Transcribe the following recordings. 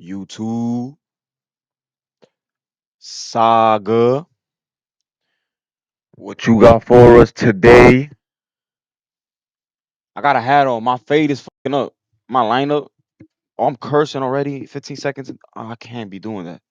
YouTube saga. What you got for us today? I got a hat on. My fade is fucking up. My lineup. Oh, I'm cursing already. 15 seconds. Oh, I can't be doing that.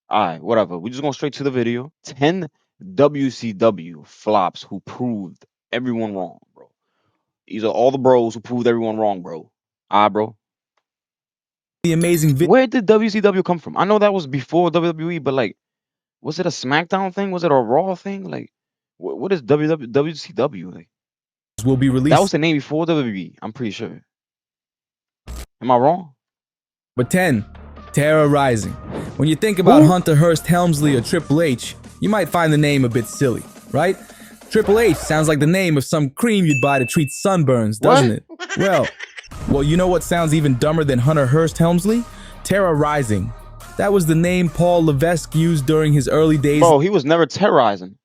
All right, whatever. We just going straight to the video. 10 WCW flops who proved everyone wrong, bro. These are all the bros who proved everyone wrong, bro. All right, bro. The amazing video. Where did WCW come from? I know that was before WWE, but like, was it a SmackDown thing? Was it a Raw thing? Like, what is WCW? Like, will be released. that was the name before WWE. I'm pretty sure. Am I wrong? But 10, Terra Ryzing. When you think about Who? Hunter Hearst Helmsley or Triple H, you might find the name a bit silly, right? Triple H sounds like the name of some cream you'd buy to treat sunburns, doesn't it? Well, you know what sounds even dumber than Hunter Hearst Helmsley? Terra Ryzing. That was the name Paul Levesque used during his early days. Bro, he was never terrorizing.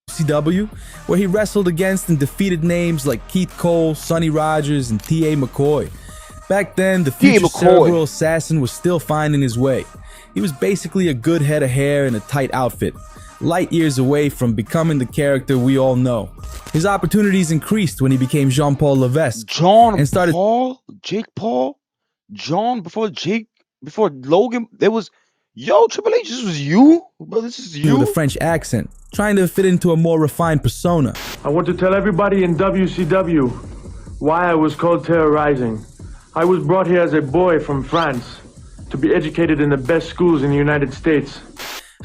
WCW, where he wrestled against and defeated names like Keith Cole, Sonny Rogers, and T.A. McCoy. Back then, the future cerebral assassin was still finding his way. He was basically a good head of hair and a tight outfit, light years away from becoming the character we all know. His opportunities increased when he became Jean-Paul Levesque. Jake Paul? John before Logan, there was, yo, Triple H, this was you? Bro, this is you? With a French accent, trying to fit into a more refined persona. I want to tell everybody in WCW why I was called Terra Ryzing. I was brought here as a boy from France to be educated in the best schools in the United States.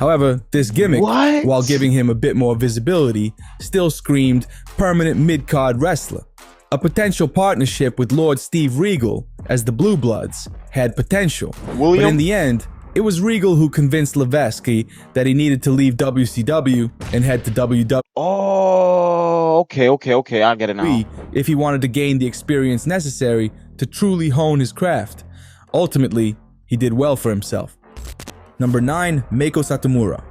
However, this gimmick, while giving him a bit more visibility, still screamed permanent mid-card wrestler. A potential partnership with Lord Steve Regal, as the Blue Bloods, had potential. But in the end, it was Regal who convinced Levesque that he needed to leave WCW and head to WWE. Oh, okay, I get it now. If he wanted to gain the experience necessary to truly hone his craft. Ultimately, he did well for himself. Number 9, Meiko Satomura.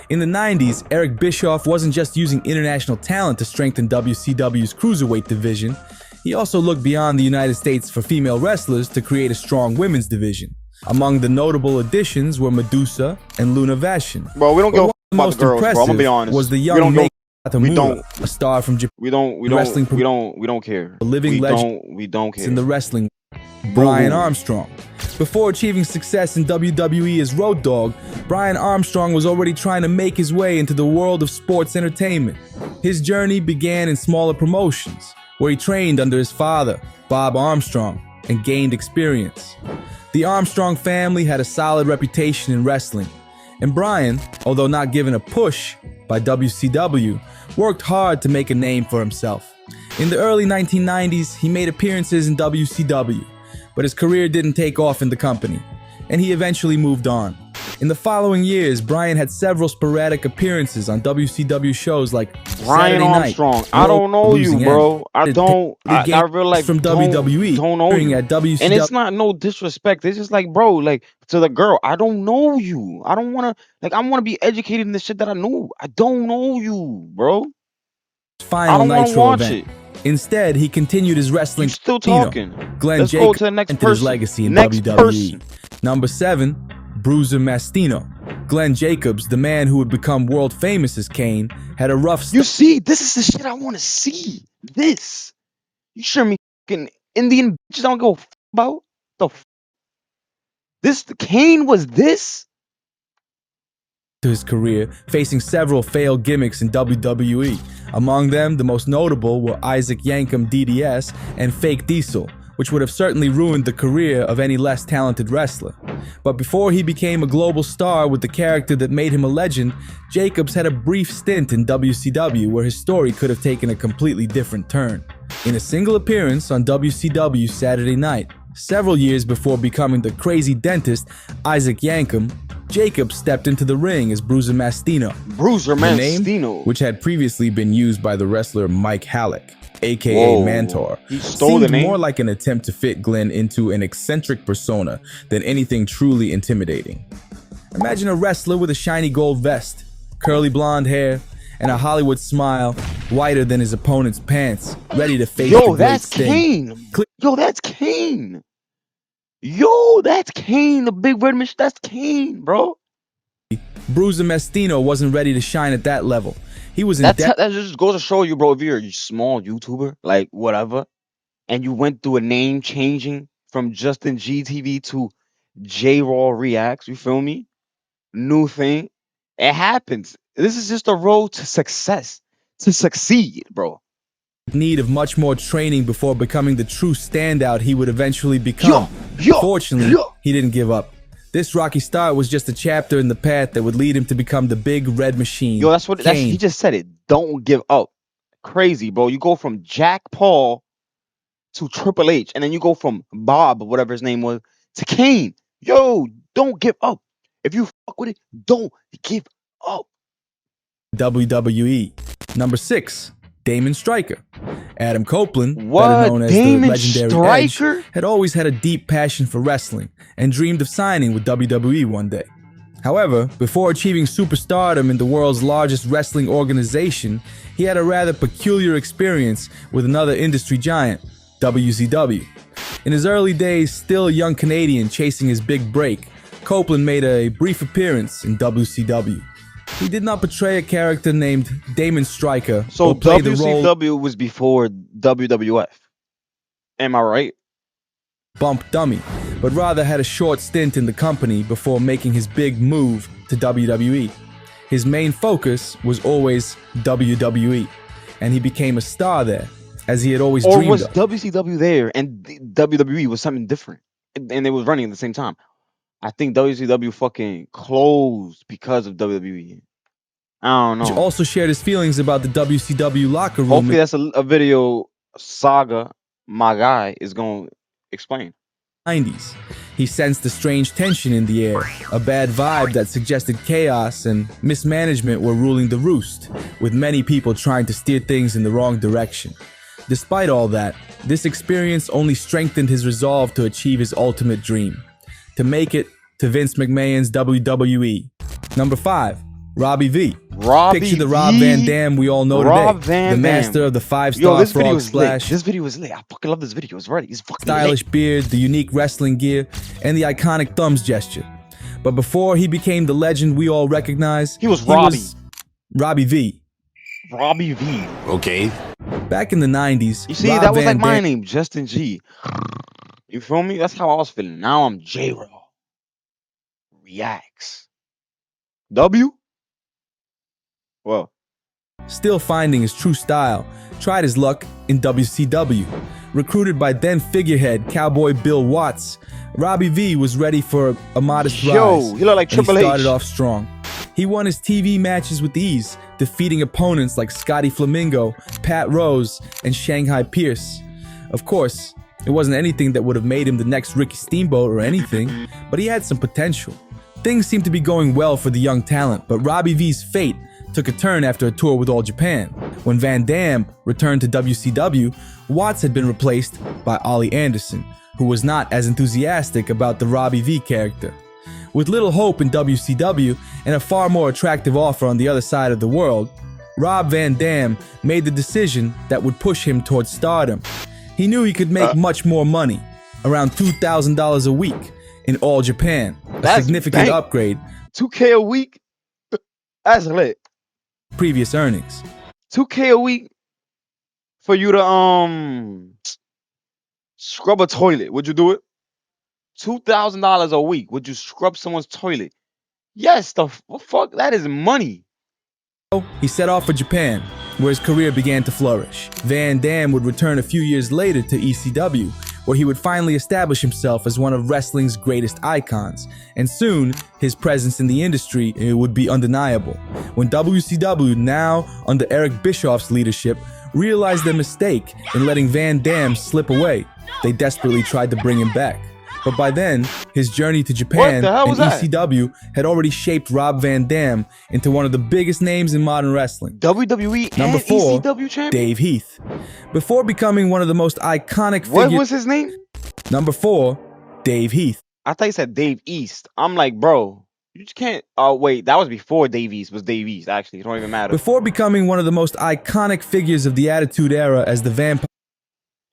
In the 90s, Eric Bischoff wasn't just using international talent to strengthen WCW's cruiserweight division, he also looked beyond the United States for female wrestlers to create a strong women's division. Among the notable additions were Medusa and Luna Vachon. Bro, we don't go about the girls, bro. I'm gonna be honest. Was the young Meiko Satomura, a star from Japan. We don't care. A living legend. We don't care. In the wrestling. Brian Armstrong. Before achieving success in WWE as Road Dogg, Brian Armstrong was already trying to make his way into the world of sports entertainment. His journey began in smaller promotions, where he trained under his father, Bob Armstrong, and gained experience. The Armstrong family had a solid reputation in wrestling, and Brian, although not given a push by WCW, worked hard to make a name for himself. In the early 1990s, he made appearances in WCW, but his career didn't take off in the company, and he eventually moved on. In the following years, Brian had several sporadic appearances on WCW shows like Brian Saturday Armstrong. Night, I don't know you, bro. I real life from WWE don't know you. At WCW. And it's not no disrespect. It's just like, bro, like to the girl, I don't know you. I don't want to, like, I want to be educated in the shit that I know. I don't know you, bro. Final Nitro event. Instead, he continued his wrestling. Still talking. Glenn Let's Jacobs go to the next entered person. his legacy in Next WWE. person. Number 7, Bruiser Mastino. Glenn Jacobs, the man who would become world famous as Kane, had a rough start. You see, this is the shit I want to see. This. You sure me fucking Indian bitches don't go about? The this Kane was this? To his career, facing several failed gimmicks in WWE. Among them, the most notable were Isaac Yankem DDS and Fake Diesel, which would have certainly ruined the career of any less talented wrestler. But before he became a global star with the character that made him a legend, Jacobs had a brief stint in WCW where his story could have taken a completely different turn. In a single appearance on WCW Saturday Night, several years before becoming the crazy dentist Isaac Yankem, Jacobs stepped into the ring as Bruiser Mastino. Bruiser Mastino. Name, which had previously been used by the wrestler Mike Halleck, aka Mantor, he stole the name. More like an attempt to fit Glenn into an eccentric persona than anything truly intimidating. Imagine a wrestler with a shiny gold vest, curly blonde hair, and a Hollywood smile, whiter than his opponent's pants, ready to face the great Sting. Yo, that's Kane. Yo, that's Kane, the big red machine. That's Kane, bro. Bruiser Mastino wasn't ready to shine at that level. He was in That depth. just goes to show you, bro. If you're a small YouTuber, like whatever, and you went through a name changing from Justin GTV to J Raw Reacts, you feel me? New thing. It happens. This is just a road to success, to succeed, bro. Need of much more training before becoming the true standout he would eventually become. Fortunately, he didn't give up. This rocky start was just a chapter in the path that would lead him to become the big red machine. Yo, that's he just said it. Don't give up. Crazy, bro. You go from Jack Paul to Triple H, and then you go from Bob, whatever his name was, to Kane. Yo, don't give up. If you fuck with it, don't give up. WWE. Number 6, Damon Stryker. Adam Copeland, What? better known as Damon the legendary Stryker? Edge, had always had a deep passion for wrestling and dreamed of signing with WWE one day. However, before achieving superstardom in the world's largest wrestling organization, he had a rather peculiar experience with another industry giant, WCW. In his early days, still a young Canadian chasing his big break, Copeland made a brief appearance in WCW. He did not portray a character named Damon Stryker So or play the role WCW was before WWF. Am I right? bump dummy, but rather had a short stint in the company before making his big move to WWE. His main focus was always WWE, and he became a star there, as he had always Or dreamed was of. WCW there and the WWE was something different, and they was running at the same time? I think WCW fucking closed because of WWE. I don't He know. also shared his feelings about the WCW locker room. Hopefully that's a video Saga, my guy, is going to explain. 90s. He sensed a strange tension in the air, a bad vibe that suggested chaos and mismanagement were ruling the roost, with many people trying to steer things in the wrong direction. Despite all that, this experience only strengthened his resolve to achieve his ultimate dream, to make it to Vince McMahon's WWE. Number 5, Robbie V. Robbie Picture the V? Rob Van Dam we all know Rob today, Van the master Dam. of the Yo, 5-star this video frog is lit. splash. This video is lit. I fucking love this video. It's ready. It's fucking Stylish lit. beard, the unique wrestling gear, and the iconic thumbs gesture. But before he became the legend we all recognize, He was Robbie. Robbie V. Robbie V. Okay. Back in the 90s, You see, Rob that was Van like my Dam name, Justin G. You feel me? That's how I was feeling. Now I'm J-Raw. Reacts. W? Well, still finding his true style, tried his luck in WCW. Recruited by then figurehead Cowboy Bill Watts, Robbie V was ready for a modest yo, rise. he looked like and he Triple H. started off strong. He won his TV matches with ease, defeating opponents like Scotty Flamingo, Pat Rose, and Shanghai Pierce. Of course, it wasn't anything that would have made him the next Ricky Steamboat or anything, but he had some potential. Things seemed to be going well for the young talent, but Robbie V's fate took a turn after a tour with All Japan. When Van Dam returned to WCW, Watts had been replaced by Ollie Anderson, who was not as enthusiastic about the Robbie V character. With little hope in WCW and a far more attractive offer on the other side of the world, Rob Van Dam made the decision that would push him towards stardom. He knew he could make much more money, around $2,000 a week, in All Japan, a That's significant bank. upgrade 2K a week? That's lit. previous earnings. 2K a week for you to scrub a toilet. Would you do it? $2,000 a week. Would you scrub someone's toilet? Yes, the fuck? That is money. He set off for Japan, where his career began to flourish. Van Dam would return a few years later to ECW, where he would finally establish himself as one of wrestling's greatest icons, and soon his presence in the industry would be undeniable. When WCW, now under Eric Bischoff's leadership, realized their mistake in letting Van Dam slip away, they desperately tried to bring him back. But by then, his journey to Japan the hell and was that? ECW had already shaped Rob Van Dam into one of the biggest names in modern wrestling. WWE Number and 4, ECW champion? Dave Heath. Before becoming one of the most iconic What figures... was his name? Number 4, Dave Heath. I thought you said Dave East. I'm like, bro, you just can't. Oh, wait, that was before Dave East was Dave East, actually. It don't even matter. Before becoming one of the most iconic figures of the Attitude Era as the Vampire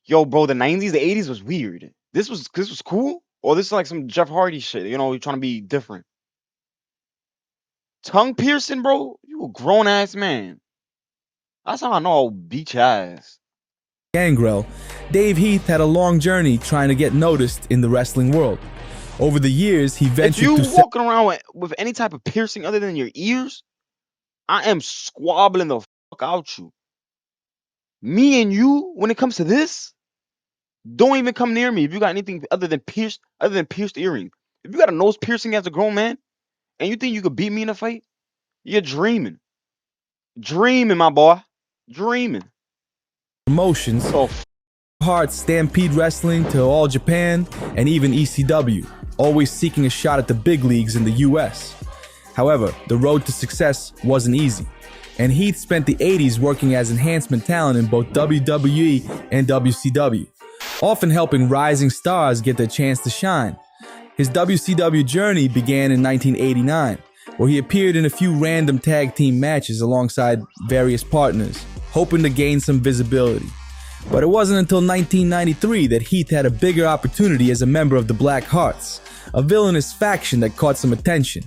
Yo, bro, the 90s, the 80s was weird. This was cool. Or this is like some Jeff Hardy shit. You know, you're trying to be different. Tongue piercing, bro? You a grown ass man. That's how I know I'll beat your ass. Gangrel, Dave Heath had a long journey trying to get noticed in the wrestling world. Over the years, he ventured If to... you walking around with any type of piercing other than your ears, I am squabbling the fuck out you. Me and you, when it comes to this, don't even come near me if you got anything other than pierced earrings. If you got a nose piercing as a grown man, and you think you could beat me in a fight, you're dreaming. Dreaming, my boy. Dreaming. promotions, Heart, Stampede Wrestling to All Japan, and even ECW, always seeking a shot at the big leagues in the US. However, the road to success wasn't easy, and Heath spent the 80s working as enhancement talent in both WWE and WCW, often helping rising stars get their chance to shine. His WCW journey began in 1989, where he appeared in a few random tag team matches alongside various partners, hoping to gain some visibility. But it wasn't until 1993 that Heath had a bigger opportunity as a member of the Black Hearts, a villainous faction that caught some attention.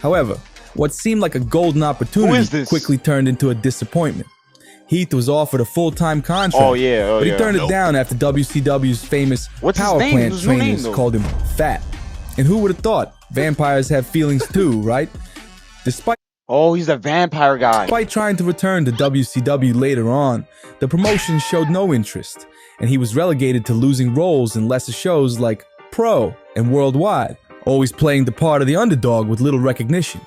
However, what seemed like a golden opportunity quickly turned into a disappointment. Heath was offered a full-time contract, but he turned it down after WCW's famous power plant trainers called him fat. And who would have thought? Vampires have feelings too, right? He's the vampire guy. Despite trying to return to WCW later on, the promotion showed no interest, and he was relegated to losing roles in lesser shows like Pro and Worldwide, always playing the part of the underdog with little recognition.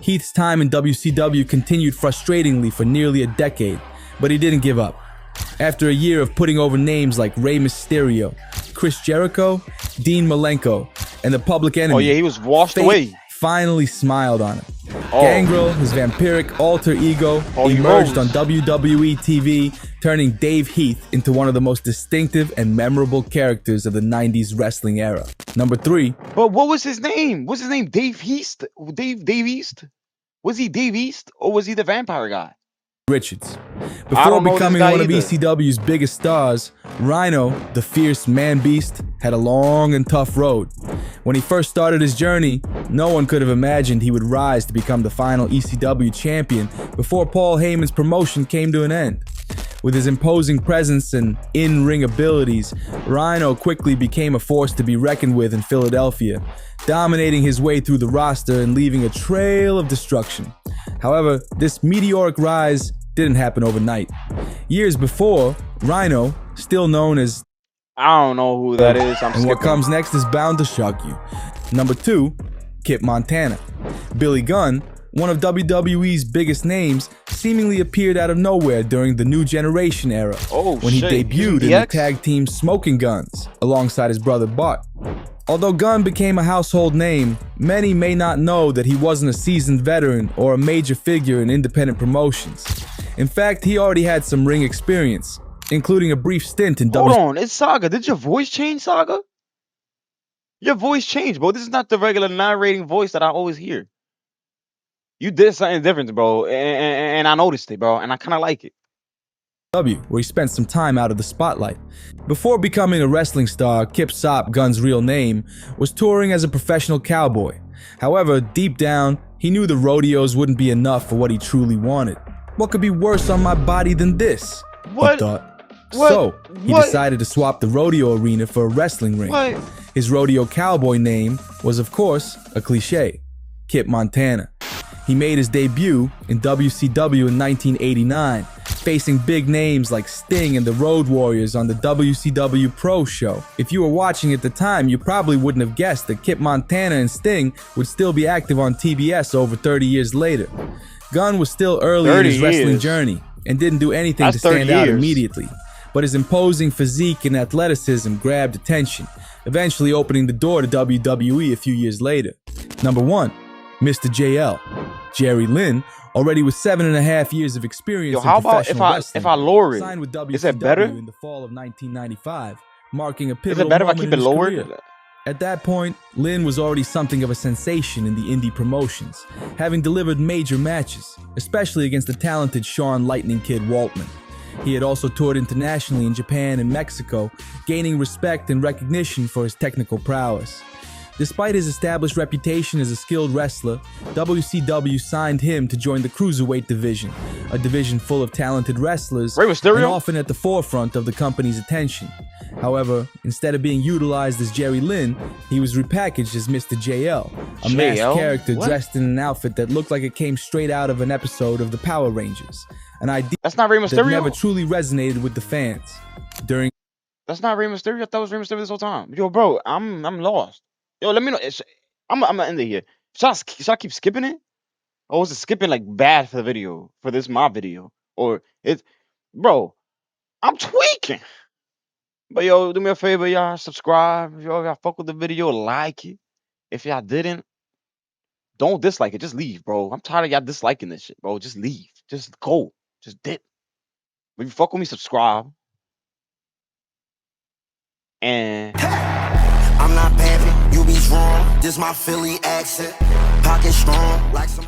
Heath's time in WCW continued frustratingly for nearly a decade, but he didn't give up. After a year of putting over names like Rey Mysterio, Chris Jericho, Dean Malenko, and the Public Enemy, he was washed away. Finally smiled on him. Gangrel, his vampiric alter ego, emerged on WWE TV, turning Dave Heath into one of the most distinctive and memorable characters of the 90s wrestling era. Number 3. But what was his name? What's his name? Dave East? Dave East? Was he Dave East or was he the vampire guy? Richards. Before becoming one of ECW's biggest stars, Rhino, the fierce man-beast, had a long and tough road. When he first started his journey, no one could have imagined he would rise to become the final ECW champion before Paul Heyman's promotion came to an end. With his imposing presence and in-ring abilities, Rhino quickly became a force to be reckoned with in Philadelphia, dominating his way through the roster and leaving a trail of destruction. However, this meteoric rise didn't happen overnight. Years before, Rhino, still known as... I don't know who that is. And what comes next is bound to shock you. Number 2, Kip Montana. Billy Gunn, one of WWE's biggest names, seemingly appeared out of nowhere during the New Generation era, when he debuted in the tag team Smoking Guns, alongside his brother Bart. Although Gunn became a household name, many may not know that he wasn't a seasoned veteran or a major figure in independent promotions. In fact, he already had some ring experience, including a brief stint in Hold on, it's Saga. Did your voice change, Saga? Your voice changed, bro. This is not the regular narrating voice that I always hear. You did something different, bro, and I noticed it, bro, and I kind of like it. Where he spent some time out of the spotlight. Before becoming a wrestling star, Kip Sop, Gunn's real name, was touring as a professional cowboy. However, deep down, he knew the rodeos wouldn't be enough for what he truly wanted. What could be worse on my body than this? He thought. So, he decided to swap the rodeo arena for a wrestling ring. His rodeo cowboy name was, of course, a cliche, Kip Montana. He made his debut in WCW in 1989, facing big names like Sting and the Road Warriors on the WCW Pro Show. If you were watching at the time, you probably wouldn't have guessed that Kip Montana and Sting would still be active on TBS over 30 years later. Gunn was still early in his wrestling journey and didn't do anything to stand out immediately, but his imposing physique and athleticism grabbed attention, eventually opening the door to WWE a few years later. Number 1, Mr. JL. Jerry Lynn, already with 7.5 years of experience in professional wrestling, if I lower it, signed with is it better? WCW in the fall of 1995, marking a pivotal Is it better if I moment keep it in his lower? career. At that point, Lynn was already something of a sensation in the indie promotions, having delivered major matches, especially against the talented Shawn Lightning Kid Waltman. He had also toured internationally in Japan and Mexico, gaining respect and recognition for his technical prowess. Despite his established reputation as a skilled wrestler, WCW signed him to join the Cruiserweight division, a division full of talented wrestlers and often at the forefront of the company's attention. However, instead of being utilized as Jerry Lynn, he was repackaged as Mr. JL, a masked character dressed in an outfit that looked like it came straight out of an episode of the Power Rangers, an idea that never truly resonated with the fans. That's not Rey Mysterio. I thought it was Rey Mysterio this whole time. Yo, bro, I'm lost. Yo, let me know. I'm gonna end it here. Should I keep skipping it? Or was it skipping like bad for the video? For my video? Or bro, I'm tweaking. But yo, do me a favor, y'all. Subscribe. If y'all fuck with the video, like it. If y'all didn't, don't dislike it. Just leave, bro. I'm tired of y'all disliking this shit, bro. Just leave. Just go. Just dip. If you fuck with me, subscribe. And I'm not baby, you be strong. This my Philly accent. Pocket strong like some